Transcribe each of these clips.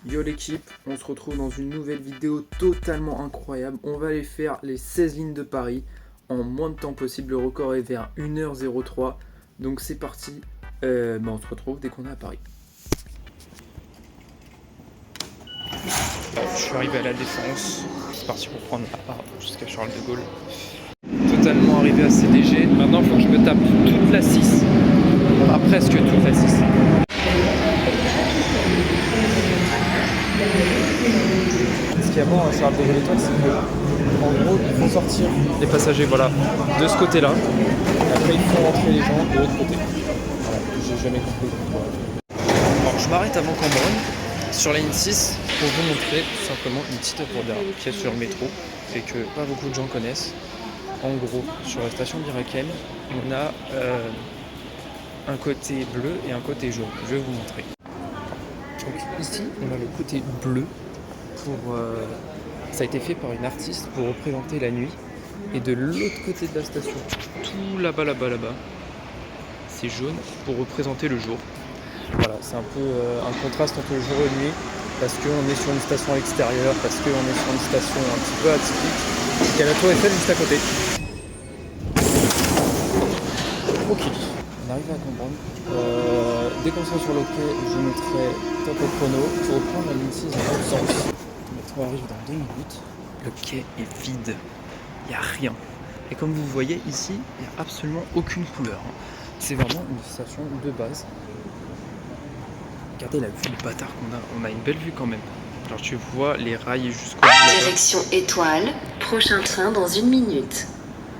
Yo l'équipe, on se retrouve dans une nouvelle vidéo totalement incroyable. On va aller faire les 16 lignes de Paris en moins de temps possible. Le record est vers 1h03. Donc c'est parti, on se retrouve dès qu'on est à Paris. Je suis arrivé à la Défense, c'est parti pour prendre la part jusqu'à Charles de Gaulle. Totalement arrivé assez léger. Maintenant il faut que je me tape toute la 6. Enfin presque toute la 6. Ce qu'il y a bon à Charles de Gaulle Étoile, c'est que en gros il faut sortir Les passagers, voilà, de ce côté-là. et après il faut rentrer les gens de l'autre côté. Voilà, j'ai jamais compris pourquoi. Alors je m'arrête avant Cambronne, sur la ligne 6, pour vous montrer tout simplement une petite œuvre d'art qui est sur le métro et que pas beaucoup de gens connaissent. En gros, sur la station d'Iraken, on a un côté bleu et un côté jaune. Je vais vous montrer. Donc ici, on a le côté bleu. Ça a été fait par une artiste pour représenter la nuit. Et de l'autre côté de la station, tout là-bas, c'est jaune pour représenter le jour. Voilà, c'est un peu un contraste entre le jour et la nuit, parce qu'on est sur une station à l'extérieur, parce qu'on est sur une station un petit peu atypique. Il y a la tour Eiffel juste à côté. Ok, on arrive à Cambronne. Dès qu'on sera sur le quai, je mettrai top au chrono pour reprendre la ligne 6 dans l'autre sens. Le métro arrive dans 2 minutes. Le quai est vide, il n'y a rien. Et comme vous voyez ici, il n'y a absolument aucune couleur. C'est vraiment une station de base. Regardez la vue de bâtard qu'on a. On a une belle vue quand même. Alors tu vois les rails jusqu'au bout. Direction Étoile, prochain train dans 1 minute.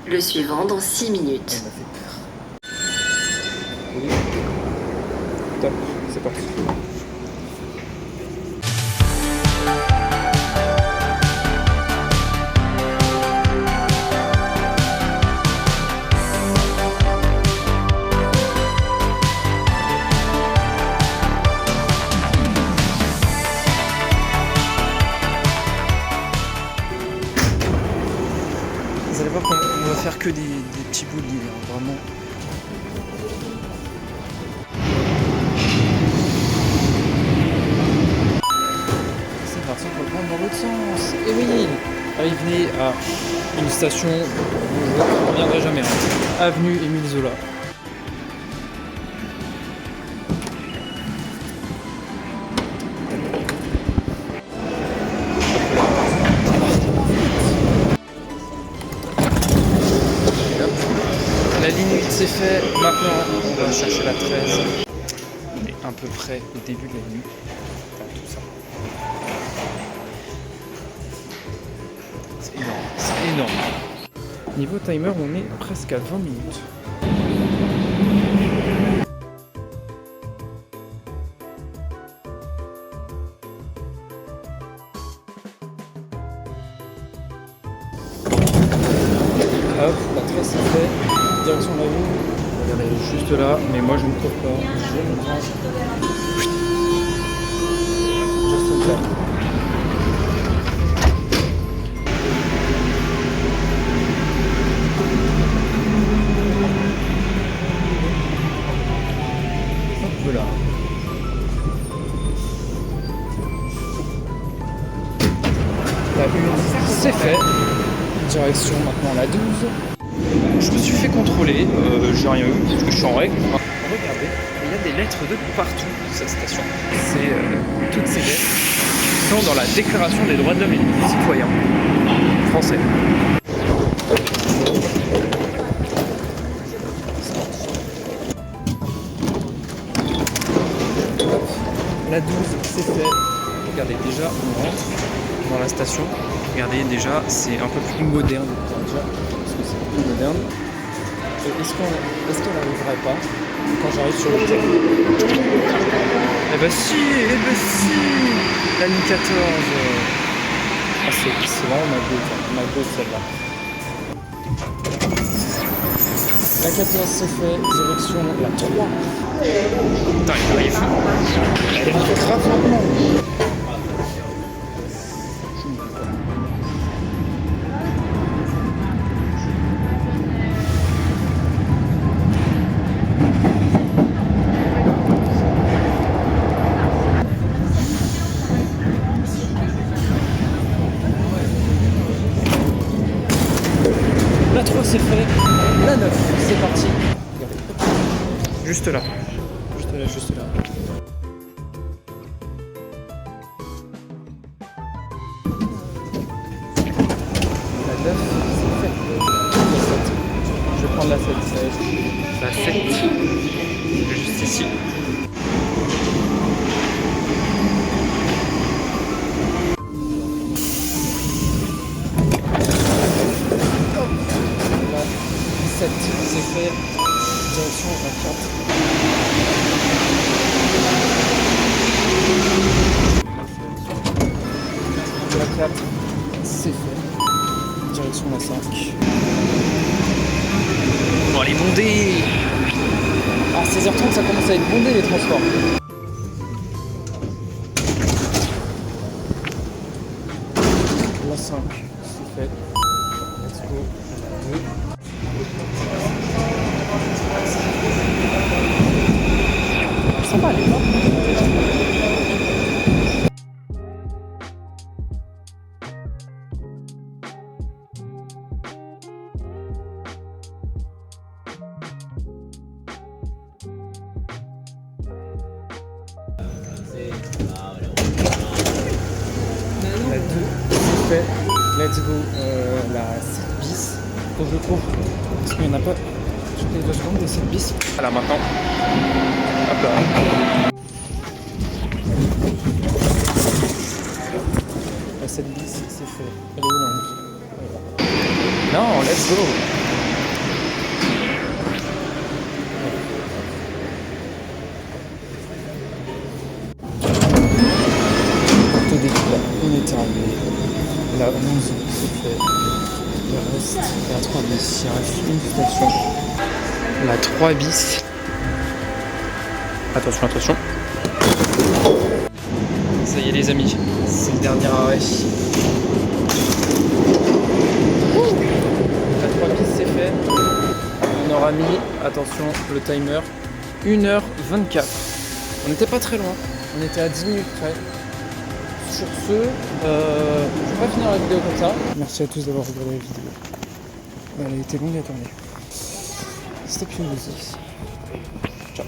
Le suivant dans 6 minutes. On a fait peur. Oui. Top, c'est parti. Vous allez voir qu'on va faire que des petits bouts de ligne, hein, vraiment. C'est parti pour le prendre dans l'autre sens. Et oui, arrivé à une station où je ne reviendrai jamais. Hein. Avenue Émile Zola. La ligne 8 c'est fait, maintenant on va chercher la 13. On est à peu près au début de la nuit. Enfin, tout ça. C'est énorme, c'est énorme. Niveau timer, on est presque à 20 minutes. Hop, la 13 c'est fait. Direction de la ville. Regardez, elle est juste là, mais moi je ne cours pas. Je me range. Just in time. Hop là. La 1, c'est fait. Direction maintenant la 12. Je me suis fait contrôler, j'ai rien eu parce que je suis en règle. Regardez, il y a des lettres de partout sur cette station. C'est toutes ces lettres qui sont dans la Déclaration des droits de l'homme et des citoyens français. La 12, c'est fait. Regardez, déjà, on rentre dans la station. Regardez, déjà, c'est un peu plus moderne. Déjà, parce que c'est plus moderne. Et est-ce qu'elle n'arriverait pas quand j'arrive sur le quai? Eh ben si, la ligne 14. Ah, c'est vraiment ma go celle-là. La 14 c'est fait, direction la 3. Putain, il arrive. Elle arrive grave maintenant. 3 c'est fait. La 9, c'est parti. Regardez. Juste là. Juste là, juste là. La 9, c'est fait. La 7. Je vais prendre la 7, ça va être. La 7. Juste ici. La 17, c'est fait. Direction 24. La 4, c'est fait. Direction la 5. Bon, allez, bondé. À 16h30, ça commence à être bondé les transports. La 5, c'est fait. Let's go. La 2. Sympa, elle est forte. La 2, c'est fait. Let's go. La 7 bis. Faut que je cours. Parce qu'il n'y en a pas toutes les 2 secondes des 7 bis. Voilà, maintenant. Hop là. La 7 bis, c'est fait. Elle est où la 11? Non, let's go. Porte des toits, on est arrivé. La 11, c'est fait. Il reste la 3 bis. Il reste une station. La 3 bis. Attention, attention. Ça y est les amis, c'est le dernier arrêt. La 3 bis c'est fait. On aura mis, attention, le timer, 1h24. On n'était pas très loin, on était à 10 minutes près. Sur ce, je vais pas finir la vidéo comme ça. Merci à tous d'avoir regardé la vidéo. Elle a été longue à tourner. C'était une musique. Ciao.